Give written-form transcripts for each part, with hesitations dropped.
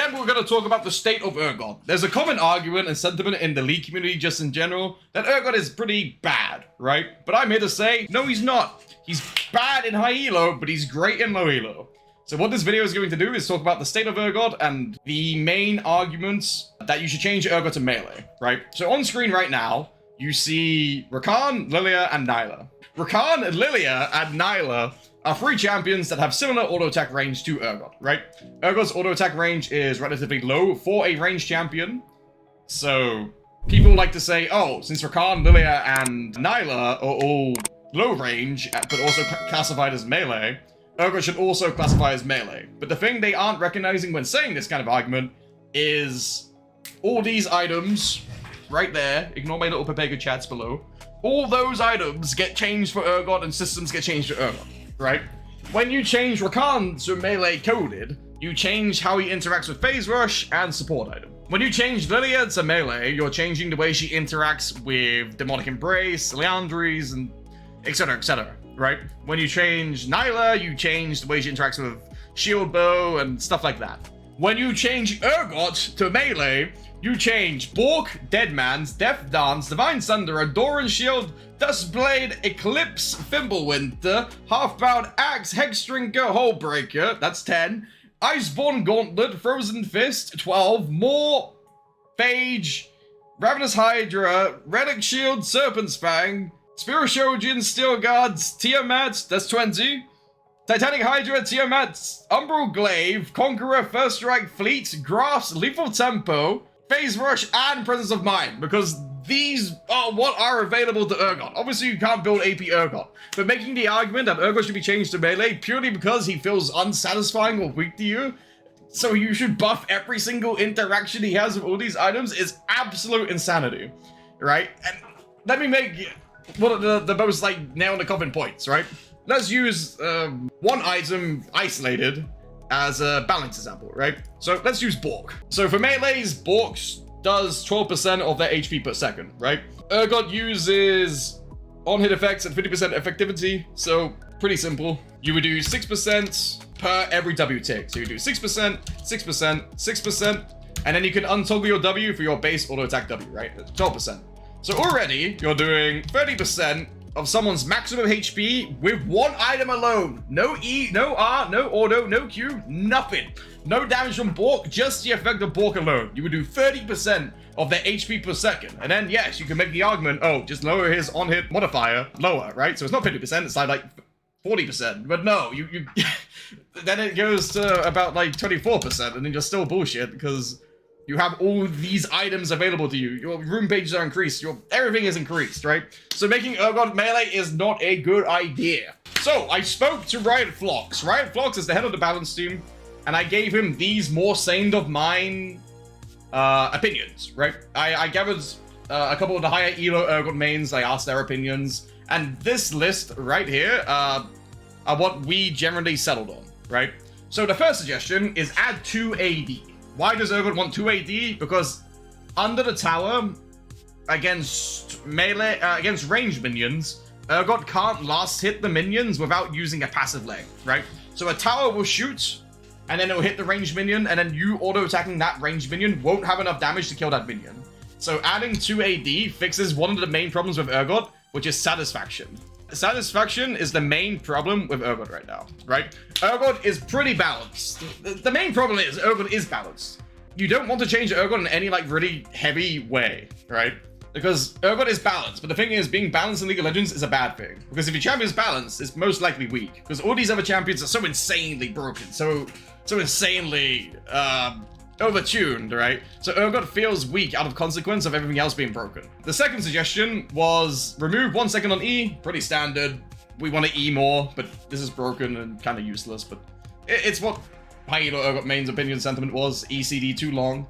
then we're going to talk about the state of Urgot. There's a common argument and sentiment in the League community just in general that Urgot is pretty bad, right? But I'm here to say, no, he's not. He's bad in high elo, but he's great in low elo. So what this video is going to do is talk about the state of Urgot and the main arguments that you should change Urgot to melee, right? So on screen right now, you see Rakan, Lilia, and Nyla. Rakan, Lilia, and Nyla are three champions that have similar auto attack range to Urgot, right? Urgot's auto attack range is relatively low for a ranged champion. So people like to say, oh, since Rakan, Lilia, and Nyla are all low range, but also classified as melee, Urgot should also classify as melee. But the thing they aren't recognizing when saying this kind of argument is all these items right there, ignore my little Pepega chats below, all those items get changed for Urgot and systems get changed to Urgot. Right? When you change Rakan to melee coded, you change how he interacts with phase rush and support item. When you change Lilia to melee, you're changing the way she interacts with demonic embrace, Leandries, and etc., right? When you change Nyla, you change the way she interacts with shield bow and stuff like that. When you change Urgot to melee, you change Bork, Deadman's, Death Dance, Divine Sunderer, Doran Shield, Dustblade, Eclipse, Fimbulwinter, Half-Bound Axe, Hexdrinker, Hullbreaker, that's 10, Iceborne Gauntlet, Frozen Fist, 12, more, Phage, Ravenous Hydra, Relic Shield, Serpent's Fang, Spirishojin, Steel Guards, Tiamat, that's 20, Titanic Hydra, Tiamat, Umbral Glaive, Conqueror, First Strike, Fleet, Grass, Lethal Tempo, Phase Rush, and Presence of Mind, because these are what are available to Urgot. Obviously, you can't build AP Urgot, but making the argument that Urgot should be changed to melee purely because he feels unsatisfying or weak to you, so you should buff every single interaction he has with all these items is absolute insanity, right? And let me make one of the most, like, nail-in-the-coffin points, right? Let's use one item isolated as a balance example, right? So let's use Bork. So for melees, Bork does 12% of their HP per second, right? Urgot uses on-hit effects at 50% effectivity, so pretty simple. You would do 6% per every W tick. So you do 6%, 6%, 6%, and then you can untoggle your W for your base auto attack W, right? 12%. So already you're doing 30% of someone's maximum HP with one item alone. No E, no R, no auto, no Q, nothing. No damage from Bork, just the effect of Bork alone. You would do 30% of their HP per second. And then, yes, you can make the argument, oh, just lower his on-hit modifier lower, right? So it's not 50%, it's like 40%. But no, you then it goes to about like 24%, and then you're still bullshit because you have all these items available to you. Your room pages are increased. Everything is increased, right? So making Urgot melee is not a good idea. So I spoke to Riot Flox. Riot Flox is the head of the balance team, and I gave him these more sane of mine opinions, right? I gathered a couple of the higher elo Urgot mains. I asked their opinions, and this list right here are what we generally settled on, right? So the first suggestion is add 2 AD. Why does Urgot want 2 AD? Because under the tower, against melee, against ranged minions, Urgot can't last hit the minions without using a passive leg, right? So a tower will shoot, and then it'll hit the ranged minion, and then you auto-attacking that ranged minion won't have enough damage to kill that minion. So adding 2 AD fixes one of the main problems with Urgot, which is satisfaction. Satisfaction is the main problem with Urgot right now, right? Urgot is pretty balanced. The main problem is Urgot is balanced. You don't want to change Urgot in any like really heavy way, right? Because Urgot is balanced, but the thing is being balanced in League of Legends is a bad thing. Because if your champion is balanced, it's most likely weak. Because all these other champions are so insanely broken, so insanely overtuned, right? So Urgot feels weak out of consequence of everything else being broken. The second suggestion was remove 1 second on E, pretty standard. We want to E more, but this is broken and kind of useless, but it's what high elo Urgot main's opinion sentiment was. ECD too long.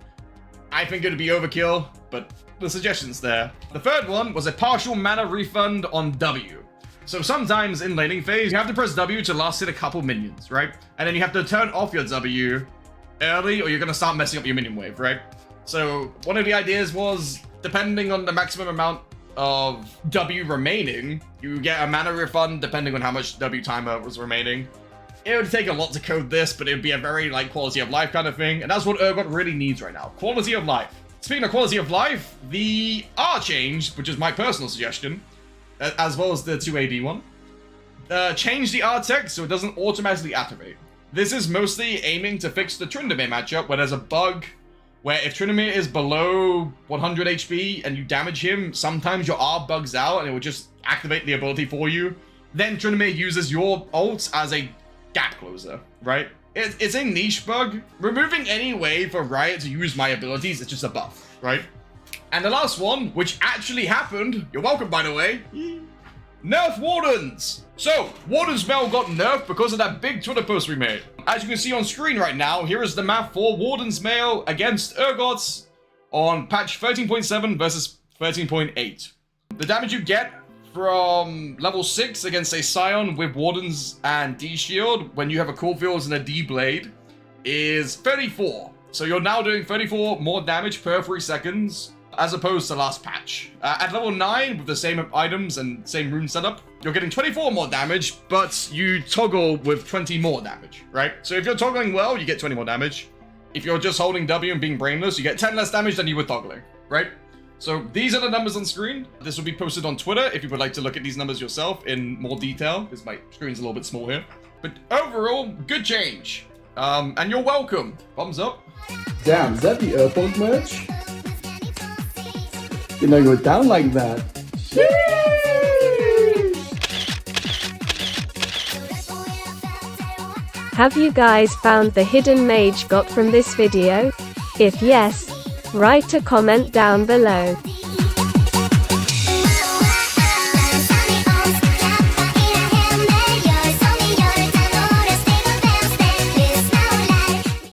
I think it'd be overkill, but the suggestion's there. The third one was a partial mana refund on W. So sometimes in laning phase, you have to press W to last hit a couple minions, right? And then you have to turn off your W early or you're going to start messing up your minion wave, right? So one of the ideas was, depending on the maximum amount of W remaining, you get a mana refund depending on how much W timer was remaining. it would take a lot to code this, but it would be a very, like, quality of life kind of thing. And that's what Urgot really needs right now. Quality of life. Speaking of quality of life, the R change, which is my personal suggestion, as well as the 2AD one, change the R text so it doesn't automatically activate. This is mostly aiming to fix the Tryndamere matchup, where there's a bug where if Tryndamere is below 100 HP and you damage him, sometimes your R bugs out and it will just activate the ability for you. Then Tryndamere uses your ult as a gap closer, right? It's a niche bug. Removing any way for Riot to use my abilities is just a buff, right? And the last one, which actually happened, you're welcome by the way, nerf Wardens! So, Warden's Mail got nerfed because of that big Twitter post we made. As you can see on screen right now, here is the map for Warden's Mail against Urgot on patch 13.7 versus 13.8. The damage you get from level 6 against a Scion with Wardens and D-Shield when you have a Coolfields and a D-Blade is 34. So you're now doing 34 more damage per 3 seconds as opposed to last patch. At level 9 with the same items and same rune setup, you're getting 24 more damage, but you toggle with 20 more damage, right? So if you're toggling well, you get 20 more damage. If you're just holding W and being brainless, you get 10 less damage than you were toggling, right? So these are the numbers on screen. This will be posted on Twitter if you would like to look at these numbers yourself in more detail, because my screen's a little bit small here. But overall, good change. And you're welcome. Thumbs up. Damn, is that the Urpog merch? Didn't know you were down like that. Have you guys found the hidden mage got from this video? If yes, write a comment down below.